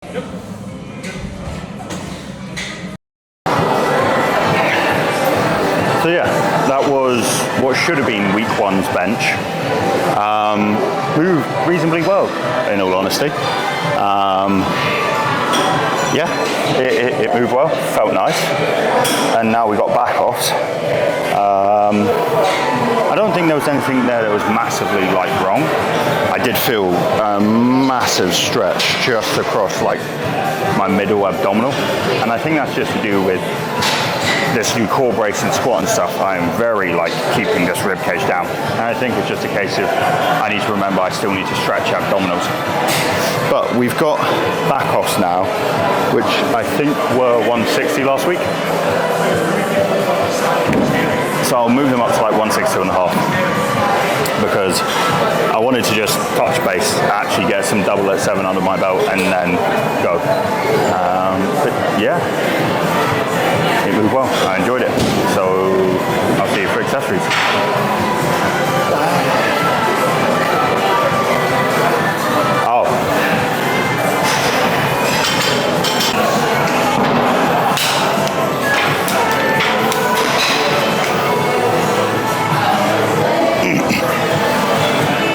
So yeah, that was what should have been week one's bench. Moved reasonably well, in all honesty. Yeah, it moved well, felt nice. And now we got back offs. I don't think there was anything there that was massively wrong. I did feel a massive stretch just across my middle abdominal, and I think that's just to do with this new core brace and squat and stuff. I'm very keeping this rib cage down, and I think it's just a case of I need to remember I still need to stretch abdominals. But we've got back offs now, which I think were 160 last week. So I'll move them up to 162 and a half, because I wanted to just touch base, actually get some double at 7 under my belt, and then go. But yeah, it moved well. I enjoyed it. So I'll see you for accessories.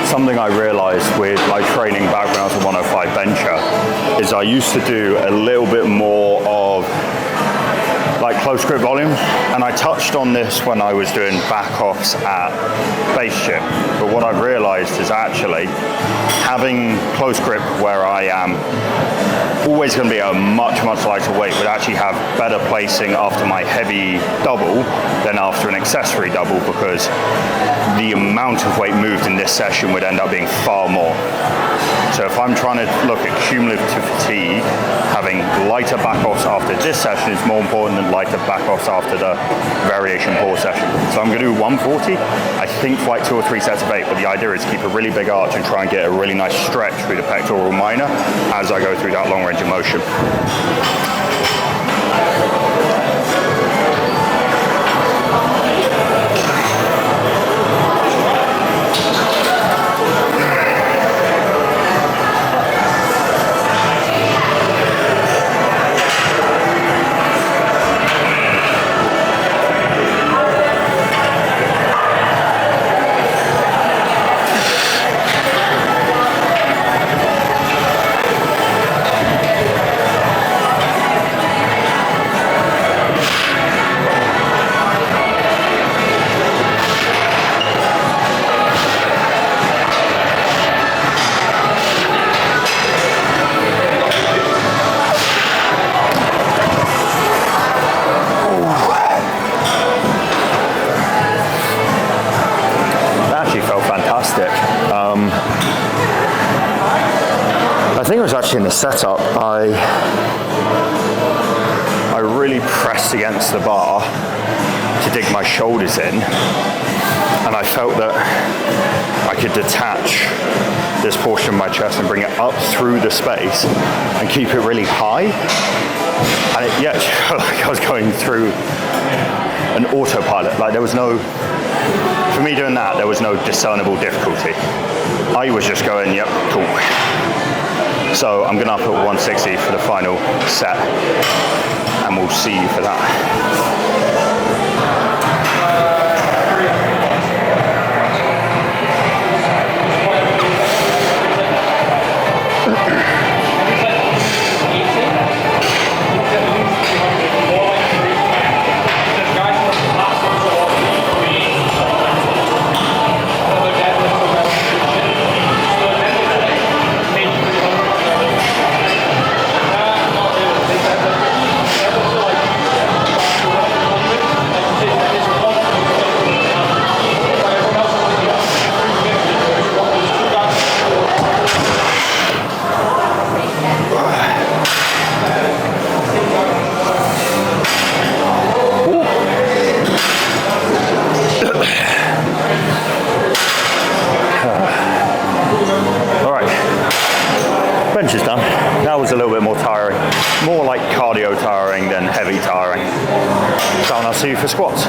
Something I realized with my training background as a 105 bencher is I used to do a little bit more of close grip volume, and I touched on this when I was doing back offs at base gym. But what I've realized is actually having close grip where I am always going to be a much lighter weight would actually have better placing after my heavy double than after an accessory double, because the amount of weight moved in this session would end up being far more. So if I'm trying to look at cumulative fatigue, having lighter back offs after this session is more important than lighter back offs after the variation pull session. So I'm going to do 140, I think for 2 or 3 sets of 8, but the idea is to keep a really big arch and try and get a really nice stretch through the pectoral minor as I go through that long range of motion. I think it was actually in the setup, I really pressed against the bar to dig my shoulders in, and I felt that I could detach this portion of my chest and bring it up through the space and keep it really high. And it felt like I was going through an autopilot. There was no, for me doing that, there was no discernible difficulty. I was just going, yep, cool. So I'm going to up at 160 for the final set, and we'll see you for that. Bench is done. That was a little bit more tiring. More like cardio tiring than heavy tiring. So I'll see you for squats.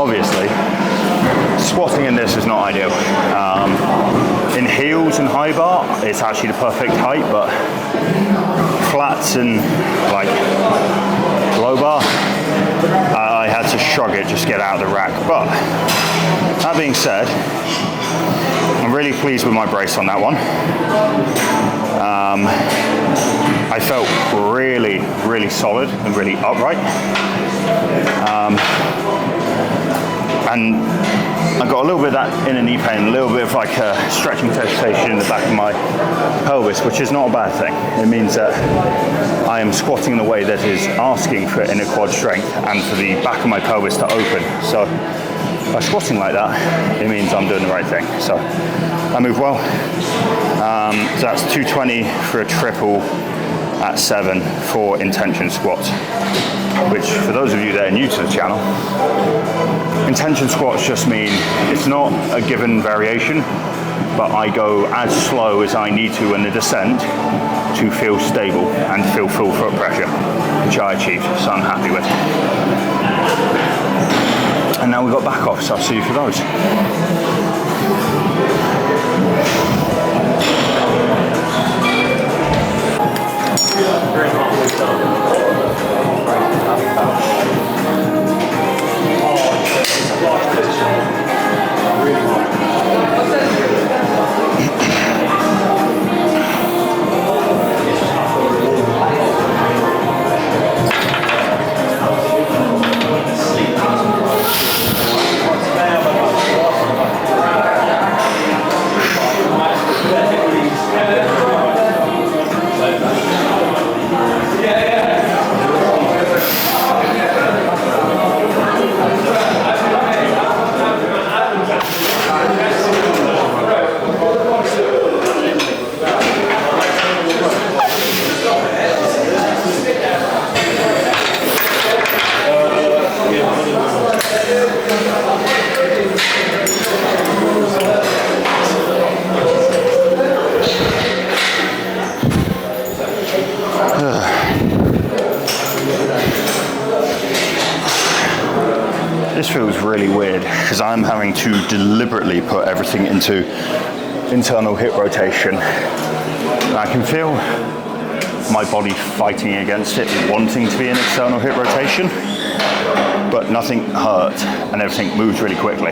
obviously, squatting in this is not ideal. In heels and high bar, it's actually the perfect height, but flats and like low bar, I had to shrug it, just get out of the rack. But that being said, I'm really pleased with my brace on that one. I felt really, really solid and really upright. And I got a little bit of that inner knee pain, a little bit of like a stretching sensation in the back of my pelvis, which is not a bad thing. It means that I am squatting in a way that is asking for inner quad strength and for the back of my pelvis to open. So by squatting like that, it means I'm doing the right thing. So I move well. So that's 220 for a triple at 7 for intention squats, which for those of you that are new to the channel, intention squats just mean it's not a given variation, but I go as slow as I need to in the descent to feel stable and feel full foot pressure, which I achieved, so I'm happy with. And now we've got back off, so I'll see you for those. This feels really weird because I'm having to deliberately put everything into internal hip rotation. And I can feel my body fighting against it, wanting to be in external hip rotation, but nothing hurt and everything moves really quickly.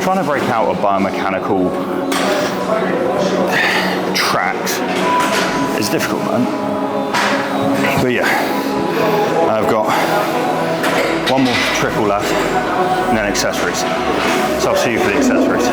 Trying to break out of biomechanical tracks is difficult, man. But yeah, I've got one more triple left and then accessories. So I'll see you for the accessories.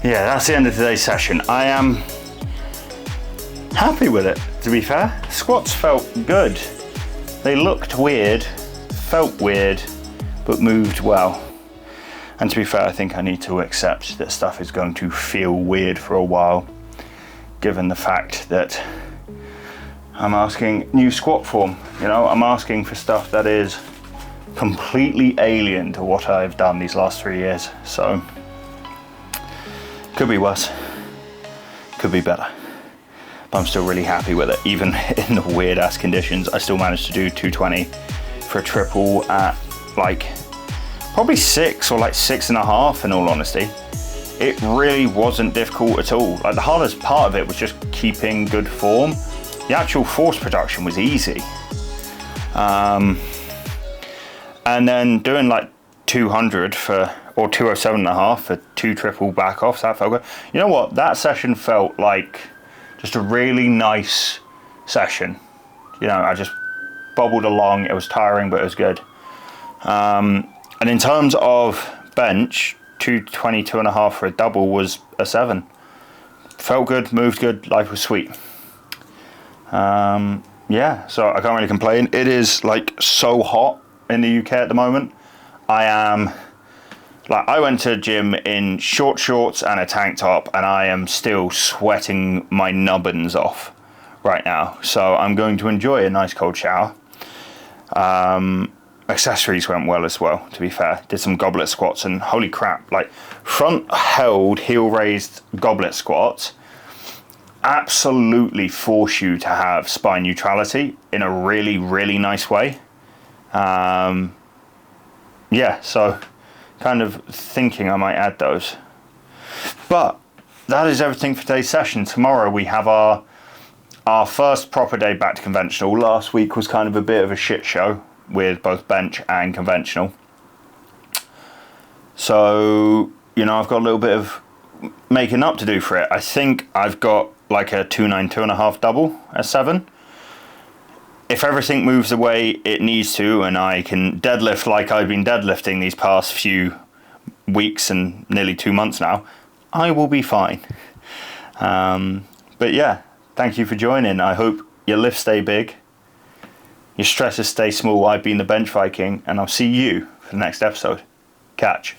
Yeah, that's the end of today's session. I am happy with it, to be fair. Squats felt good. They looked weird, felt weird, but moved well. And to be fair, I think I need to accept that stuff is going to feel weird for a while, given the fact that I'm asking new squat form. You know, I'm asking for stuff that is completely alien to what I've done these last 3 years. So, could be worse, could be better. But I'm still really happy with it. Even in the weird ass conditions, I still managed to do 220 for a triple at like, probably 6 or like 6.5 in all honesty. It really wasn't difficult at all. Like the hardest part of it was just keeping good form. The actual force production was easy. And then doing like 200 for, or 207.5 for 2 triple back offs, that felt good. You know what, that session felt like just a really nice session. You know, I just bobbled along, it was tiring, but it was good. And in terms of bench, 222.5 for a double was a 7. Felt good, moved good, life was sweet. Yeah, so I can't really complain. It is like so hot in the UK at the moment. I went to a gym in short shorts and a tank top, and I am still sweating my nubbins off right now. So I'm going to enjoy a nice cold shower. Accessories went well as well, to be fair. Did some goblet squats, and holy crap, like front held heel raised goblet squats absolutely force you to have spine neutrality in a really, really nice way. Yeah, so kind of thinking I might add those. But that is everything for today's session. Tomorrow we have our first proper day back to conventional. Last week was kind of a bit of a shit show with both bench and conventional. So, you know, I've got a little bit of making up to do for it. I think I've got like a 292.5 double at 7. If everything moves the way it needs to, and I can deadlift like I've been deadlifting these past few weeks and nearly 2 months now, I will be fine. But yeah, thank you for joining. I hope your lifts stay big, your stresses stay small. I've been the Bench Viking, and I'll see you for the next episode. Catch.